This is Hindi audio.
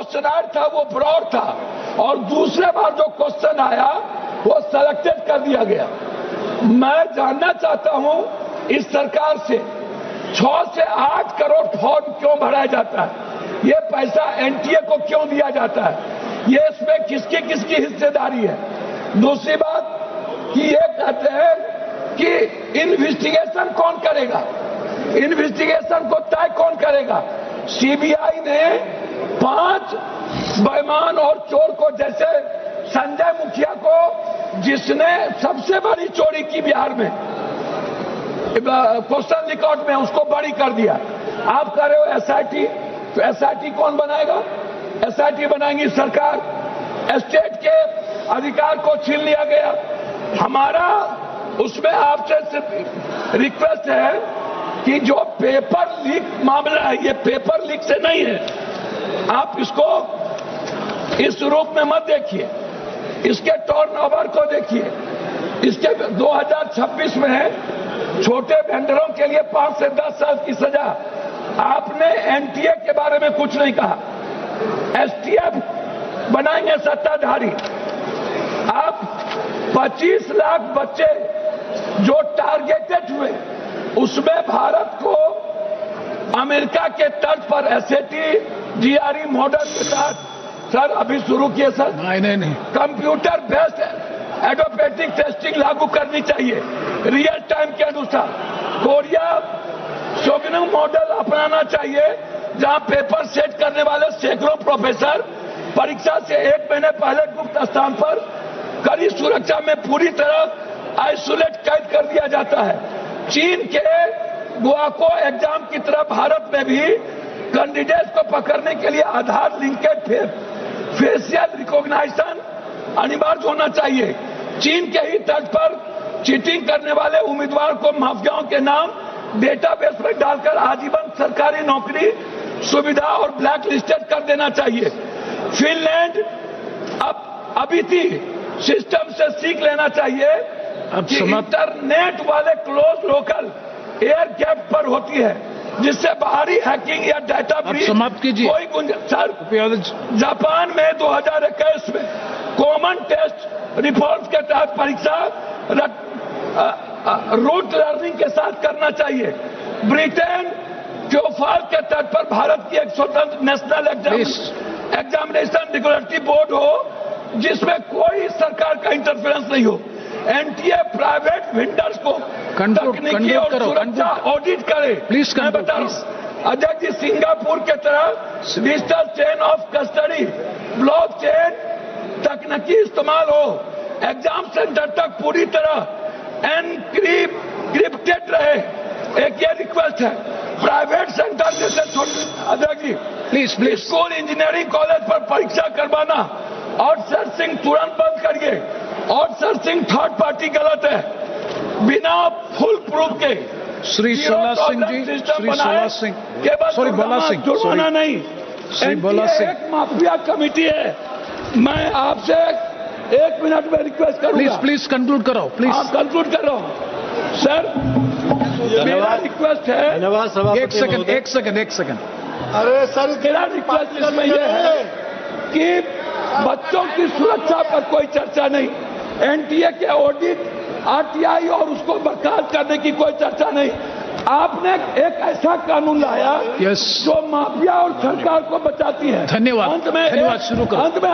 क्वेश्चन था वो ब्रॉड था, और दूसरे बार जो क्वेश्चन आया वो सिलेक्टेड कर दिया गया। मैं जानना चाहता हूं इस सरकार से 6 से 8 करोड़ फॉर्म क्यों भराया जाता है, ये पैसा एनटीए को क्यों दिया जाता है, ये इसमें किसकी किसकी हिस्सेदारी है। दूसरी बात कि ये कहते हैं कि इन्वेस्टिगेशन कौन करेगा, इन्वेस्टिगेशन को तय कौन करेगा। सीबीआई ने 5 बेईमान और चोर को, जैसे संजय मुखिया को जिसने सबसे बड़ी चोरी की बिहार में क्वेश्चन रिकॉर्ड में, उसको बड़ी कर दिया। आप कह रहे हो एसआईटी, तो एसआईटी कौन बनाएगा, एसआईटी बनाएंगी सरकार। स्टेट के अधिकार को छीन लिया गया। हमारा उसमें आपसे सिर्फ रिक्वेस्ट है कि जो पेपर लीक मामला है, ये पेपर लीक से नहीं है, आप इसको इस रूप में मत देखिए, इसके टर्नओवर को देखिए। इसके 2026 में छोटे वेंडरों के लिए 5 से 10 साल की सजा। आपने एनटीए के बारे में कुछ नहीं कहा, एसटीएफ बनाएंगे सत्ताधारी। आप 25 लाख बच्चे जो टारगेटेड हुए, उसमें भारत को अमेरिका के तर्ज पर एसएटी जीआरई मॉडल के साथ, सर अभी शुरू किए सर, नहीं कंप्यूटर बेस्ड एडोपेटिक टेस्टिंग लागू करनी चाहिए रियल टाइम के अनुसार। कोरिया शोगनम मॉडल अपनाना चाहिए, जहां पेपर सेट करने वाले सैकड़ों प्रोफेसर परीक्षा से 1 महीने पहले गुप्त स्थान पर कड़ी सुरक्षा में पूरी तरह आइसोलेट कैद कर दिया जाता है। चीन के गुआको एग्जाम की तरह भारत में भी कैंडिडेट को पकड़ने के लिए आधार लिंकेड फेशियल रिकॉग्निशन अनिवार्य होना चाहिए। चीन के ही तर्ज पर चीटिंग करने वाले उम्मीदवार को माफियाओं के नाम डेटाबेस में डालकर आजीवन सरकारी नौकरी सुविधा और ब्लैक लिस्टेड कर देना चाहिए। फिनलैंड अभी थी सिस्टम से सीख लेना चाहिए कि इंटरनेट वाले क्लोज लोकल एयर गैप पर होती है, जिससे बाहरी हैकिंग या डाटा ब्रीच कोई गुंजाइश। जापान में 2021 में कॉमन टेस्ट रिफॉर्म्स के तहत परीक्षा रूट लर्निंग के साथ करना चाहिए। ब्रिटेन क्योफाल के तट पर भारत की एक स्वतंत्र नेशनल एग्जामिनेशन रेगुलेटरी बोर्ड हो, जिसमें कोई सरकार का इंटरफेरेंस नहीं हो। एनटीए प्राइवेट वेंडर्स को तकनीकी और सुरक्षा ऑडिट करे। मैं बता रहा हूं अजय जी, सिंगापुर के तरह digital chain of custody, block chain तकनीकी इस्तेमाल हो, एग्जाम सेंटर तक पूरी तरह एनक्रिप्टेड रहे। एक ये रिक्वेस्ट है, प्राइवेट सेंटर जैसे Ajay ji please school engineering college पर परीक्षा करवाना आउटसोर्सिंग तुरंत बंद करिए। आउटसोर्सिंग थर्ड पार्टी गलत है, बिना फुल प्रूफ के। श्री सोला सिंह जी, श्री सोला सिंह, सॉरी बोला सिंह, जुर्माना नहीं। श्री बोला सिंह, एक माफिया कमेटी है। मैं आपसे 1 मिनट में रिक्वेस्ट करूंगा, प्लीज कंक्लूड करो, प्लीज। आप कंक्लूड कर रहा हूं सर, मेरा रिक्वेस्ट है। एक सेकंड। अरे सर, मेरा रिक्वेस्ट इसमें यह है कि बच्चों की सुरक्षा पर कोई चर्चा नहीं, एनटीए के ऑडिट, आरटीआई और उसको बर्खास्त करने की कोई चर्चा नहीं। आपने एक ऐसा कानून लाया जो माफिया और सरकार को बचाती है। धन्यवाद, शुरू करो। अंत में